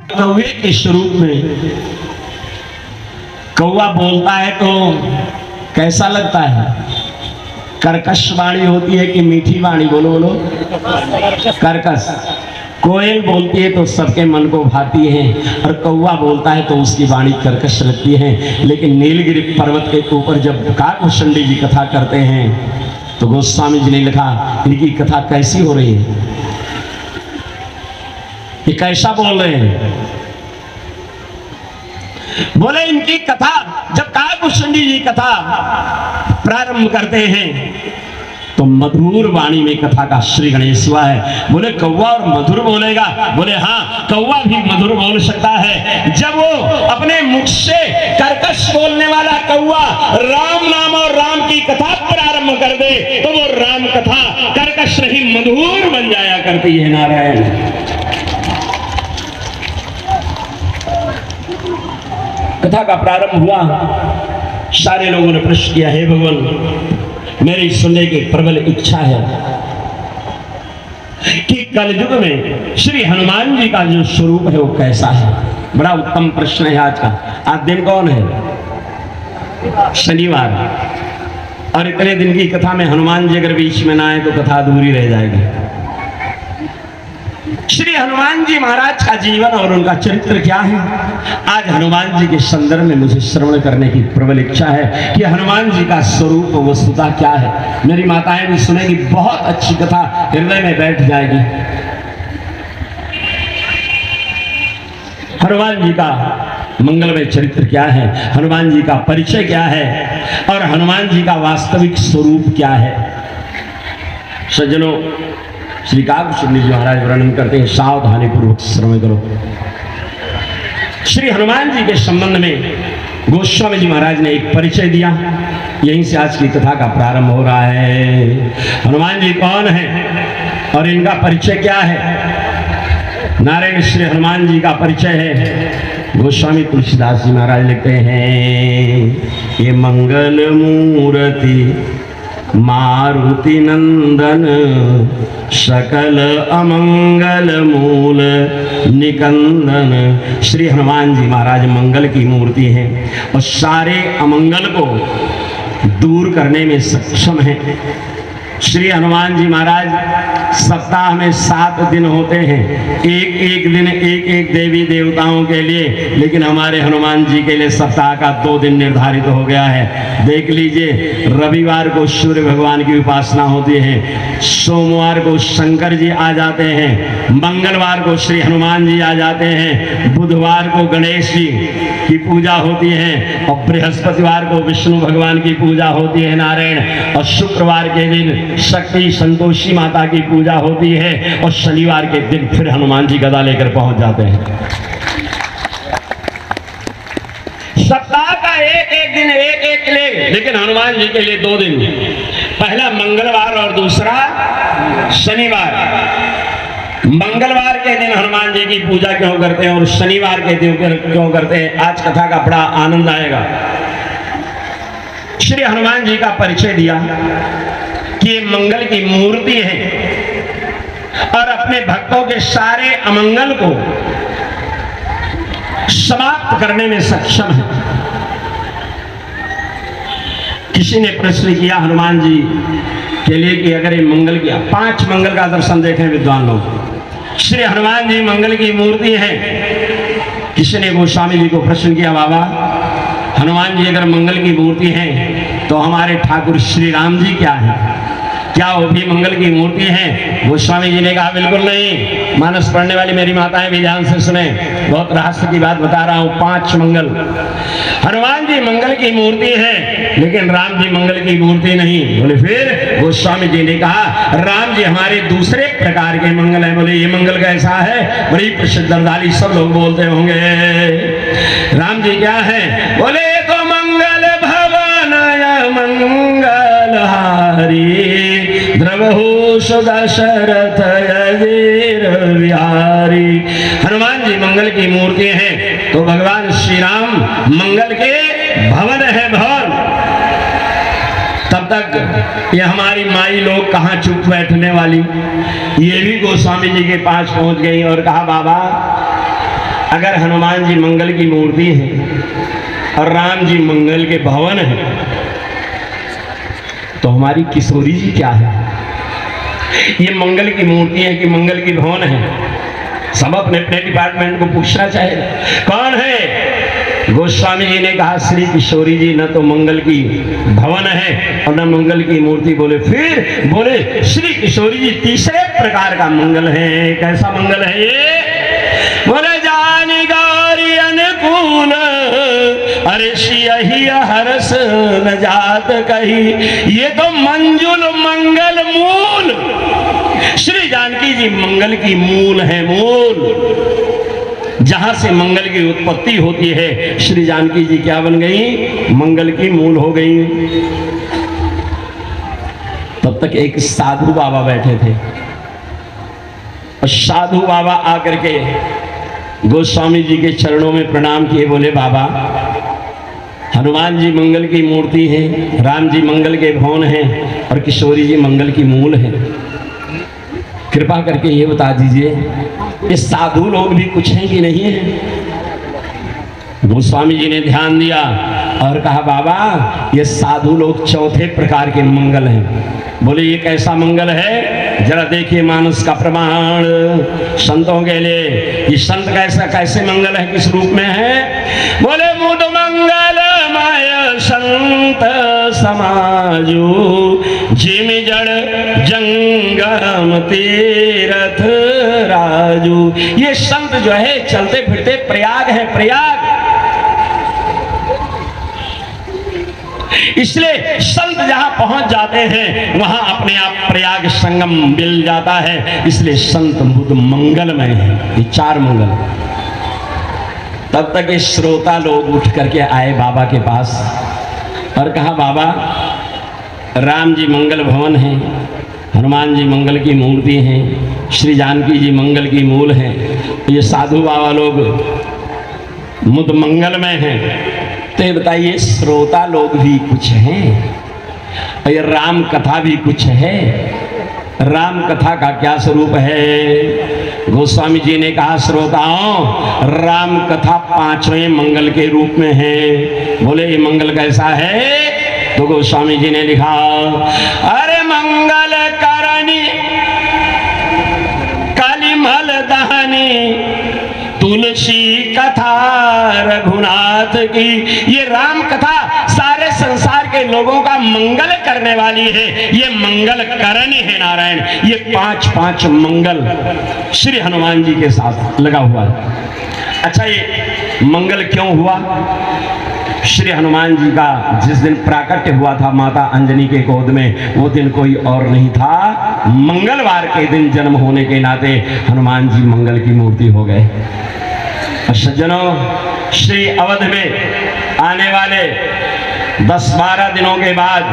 कौवे के स्वरूप में कौवा बोलता है तो कैसा लगता है? कर्कश वाणी होती है कि मीठी वाणी? बोलो बोलो। कर्कश। कोयल बोलती है तो सबके मन को भाती है, और कौवा बोलता है तो उसकी वाणी कर्कश लगती है। लेकिन नीलगिरी पर्वत के ऊपर जब काकभूषणी जी कथा करते हैं तो गोस्वामी जी ने लिखा इनकी कथा कैसी हो रही है, ये कैसा बोल रहे हैं। बोले इनकी कथा जब काकभूषणी जी कथा प्रारंभ करते हैं तो मधुर वाणी में कथा का श्री गणेश हुआ है। बोले कौवा और मधुर बोलेगा? बोले हाँ, कौवा भी मधुर बोल सकता है। जब वो अपने मुख से कर्कश बोलने वाला कौवा राम नाम और राम की कथा प्रारंभ कर दे तो वो राम कथा कर्कश नहीं मधुर बन जाया करती है। नारायण। कथा का प्रारंभ हुआ, सारे लोगों ने प्रश्न किया, हे भगवान मेरी सुनने की प्रबल इच्छा है कि कलयुग में श्री हनुमान जी का जो स्वरूप है वो कैसा है। बड़ा उत्तम प्रश्न है आज का। आज दिन कौन है? शनिवार। और इतने दिन की कथा में हनुमान जी अगर बीच में ना आए तो कथा अधूरी रह जाएगी। श्री हनुमान जी महाराज का जीवन और उनका चरित्र क्या है, आज हनुमान जी के संदर्भ में मुझे श्रवण करने की प्रबल इच्छा है कि हनुमान जी का स्वरूप वस्तुता क्या है। मेरी माताएं भी सुनेगी, बहुत अच्छी कथा हृदय में बैठ जाएगी। हनुमान जी का मंगलमय चरित्र क्या है, हनुमान जी का परिचय क्या है और हनुमान जी का वास्तविक स्वरूप क्या है। सज्जनों, श्री काकभूषणी जी महाराज वर्णन करते हैं, सावधानी पूर्वक श्रवण करो। श्री हनुमान जी के संबंध में गोस्वामी जी महाराज ने एक परिचय दिया, यहीं से आज की कथा का प्रारंभ हो रहा है। हनुमान जी कौन है और इनका परिचय क्या है? नारायण। श्री हनुमान जी का परिचय है, गोस्वामी तुलसीदास जी महाराज लिखते हैं, ये मंगल मूर्ति मारुति नंदन सकल अमंगल मूल निकंदन। श्री हनुमान जी महाराज मंगल की मूर्ति हैं और सारे अमंगल को दूर करने में सक्षम हैं। श्री हनुमान जी महाराज सप्ताह में 7 दिन होते हैं, एक एक दिन एक एक देवी देवताओं के लिए, लेकिन हमारे हनुमान जी के लिए सप्ताह का 2 दिन निर्धारित हो गया है। देख लीजिए, रविवार को सूर्य भगवान की उपासना होती है, सोमवार को शंकर जी आ जाते हैं, मंगलवार को श्री हनुमान जी आ जाते हैं, बुधवार को गणेश जी की पूजा होती है और बृहस्पतिवार को विष्णु भगवान की पूजा होती है। नारायण। और शुक्रवार के दिन शक्ति संतोषी माता की पूजा होती है और शनिवार के दिन फिर हनुमान जी गदा लेकर पहुंच जाते हैं। सप्ताह का एक एक दिन एक एक ले, लेकिन हनुमान जी के लिए 2 दिन, पहला मंगलवार और दूसरा शनिवार। मंगलवार के दिन हनुमान जी की पूजा क्यों करते हैं और शनिवार के दिन क्यों करते हैं, आज कथा का बड़ा आनंद आएगा। श्री हनुमान जी का परिचय दिया कि ये मंगल की मूर्ति है और अपने भक्तों के सारे अमंगल को समाप्त करने में सक्षम है। किसी ने प्रश्न किया हनुमान जी के लिए कि अगर ये मंगल किया, 5 मंगल का दर्शन देखें विद्वान लोग। श्री हनुमान जी मंगल की मूर्ति है। किसी ने गोस्वामी जी को प्रश्न किया, बाबा हनुमान जी अगर मंगल की मूर्ति है तो हमारे ठाकुर श्री राम जी क्या है, क्या वो भी मंगल की मूर्ति है? गोस्वामी जी ने कहा बिल्कुल नहीं। मानस पढ़ने वाली मेरी माताएं भी ध्यान से सुने, बहुत रहस्य की बात बता रहा हूं। 5 मंगल, हनुमान जी मंगल की मूर्ति है लेकिन राम जी मंगल की मूर्ति नहीं। बोले फिर? गोस्वामी जी ने कहा राम जी हमारे दूसरे प्रकार के मंगल है। बोले ये मंगल कैसा है? बड़ी प्रसिद्ध अर्धाली सब लोग बोलते होंगे। राम जी क्या है? बोले तो मंगल भवन मंगल हारी द्रवहु सुदशरथ अजीर बिहारी। हनुमान जी मंगल की मूर्ति है तो भगवान श्री राम मंगल के भवन है, भवन। तब तक ये हमारी माई लोग कहाँ चुप बैठने वाली, ये भी गोस्वामी जी के पास पहुंच गई और कहा बाबा अगर हनुमान जी मंगल की मूर्ति है और राम जी मंगल के भवन है, तो हमारी किशोरी जी क्या है? ये मंगल की मूर्ति है कि मंगल की भवन है? सब अपने अपने डिपार्टमेंट को पूछना चाहिए कौन है। गोस्वामी जी ने कहा श्री किशोरी जी न तो मंगल की भवन है और न मंगल की मूर्ति। बोले फिर? बोले श्री किशोरी जी तीसरे प्रकार का मंगल है। कैसा मंगल है ये? बोले जानी गौरी अनुकूल अरे यही हरस न जात कही, ये तो मंजुल मंगल मूल। श्री जानकी जी मंगल की मूल है, मूल जहां से मंगल की उत्पत्ति होती है। श्री जानकी जी क्या बन गई? मंगल की मूल हो गई। तब तक एक साधु बाबा बैठे थे और साधु बाबा आकर के गोस्वामी जी के चरणों में प्रणाम किए। बोले बाबा, हनुमान जी मंगल की मूर्ति है, राम जी मंगल के भवन हैं और किशोरी जी मंगल की मूल है। कृपा करके ये बता दीजिए ये साधु लोग भी कुछ हैं कि नहीं है? गोस्वामी जी ने ध्यान दिया और कहा बाबा ये साधु लोग चौथे प्रकार के मंगल हैं। बोले ये कैसा मंगल है? जरा देखिए मानस का प्रमाण संतों के लिए। ये संत कैसे मंगल है, किस रूप में है? बोले मुद मंगल माय संत समाजू, जिम जड़ जंगम तीरथ राजू। ये संत जो है चलते फिरते प्रयाग है, प्रयाग। इसलिए संत जहां पहुंच जाते हैं वहां अपने आप प्रयाग संगम मिल जाता है। इसलिए संत बुद्ध मंगलमय है। ये चार मंगल। तब तक ये श्रोता लोग उठ करके आए बाबा के पास और कहा बाबा राम जी मंगल भवन है, हनुमान जी मंगल की मूर्ति है, श्री जानकी जी मंगल की मूल है। ये साधु बाबा लोग मुद मंगलमय हैं। तो ये बताइए श्रोता लोग भी कुछ हैं और ये राम कथा भी कुछ है। राम कथा का क्या स्वरूप है? गोस्वामी जी ने कहा श्रोताओं राम कथा पांचवें मंगल के रूप में है। बोले ये मंगल कैसा है? तो गोस्वामी जी ने लिखा अरे मंगल करनी कलिमल दहनी तुलसी कथा रघुनाथ की। ये राम कथा सारे संसार के लोगों का मंगल करने वाली है। ये मंगल करनी है नारायण। ये पांच मंगल श्री हनुमान जी के साथ लगा हुआ है। अच्छा ये मंगल क्यों हुआ? श्री हनुमान जी का जिस दिन प्राकट्य हुआ था माता अंजनी के गोद में, वो दिन कोई और नहीं था, मंगलवार के दिन जन्म होने के नाते हनुमान जी मंगल की मूर्ति हो गए। सज्जनों श्री अवध में आने वाले 10-12 दिनों के बाद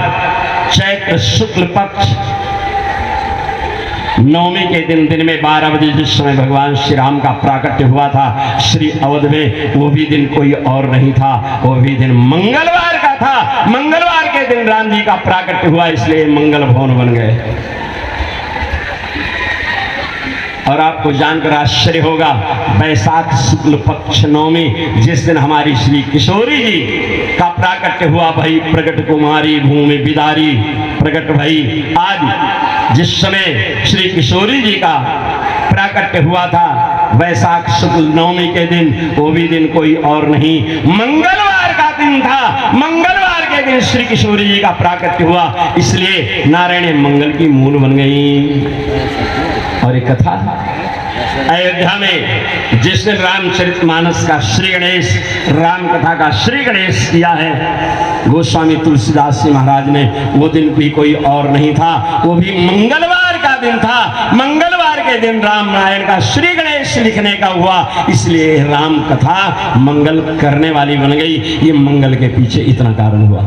चैत्र शुक्ल पक्ष नवमी के दिन में 12 बजे जिस समय भगवान श्री राम का प्राकट्य हुआ था श्री अवध में, वो भी दिन कोई और नहीं था, वो भी दिन मंगलवार का था। मंगलवार के दिन राम जी का प्राकट्य हुआ, इसलिए मंगल भवन बन गए। और आपको जानकर आश्चर्य होगा वैशाख शुक्ल पक्ष नवमी जिस दिन हमारी श्री किशोरी जी का प्राकट्य हुआ, भाई प्रकट कुमारी भूमि बिदारी प्रकट भई। आज जिस समय श्री किशोरी जी का प्राकट्य हुआ था वैशाख शुक्ल नवमी के दिन, वो भी दिन कोई और नहीं, मंगलवार का दिन था। मंगलवार के दिन श्री किशोरी जी का प्राकट्य हुआ, इसलिए नारायण मंगल की मूल बन गई। और एक कथा अयोध्या में जिस दिन रामचरितमानस का श्री गणेश राम कथा का श्री गणेश किया है गोस्वामी तुलसीदास जी महाराज ने, वो दिन भी कोई और नहीं था, वो भी मंगलवार का दिन था। मंगलवार के दिन राम नारायण का श्री गणेश लिखने का हुआ, इसलिए राम कथा मंगल करने वाली बन गई। ये मंगल के पीछे इतना कारण हुआ।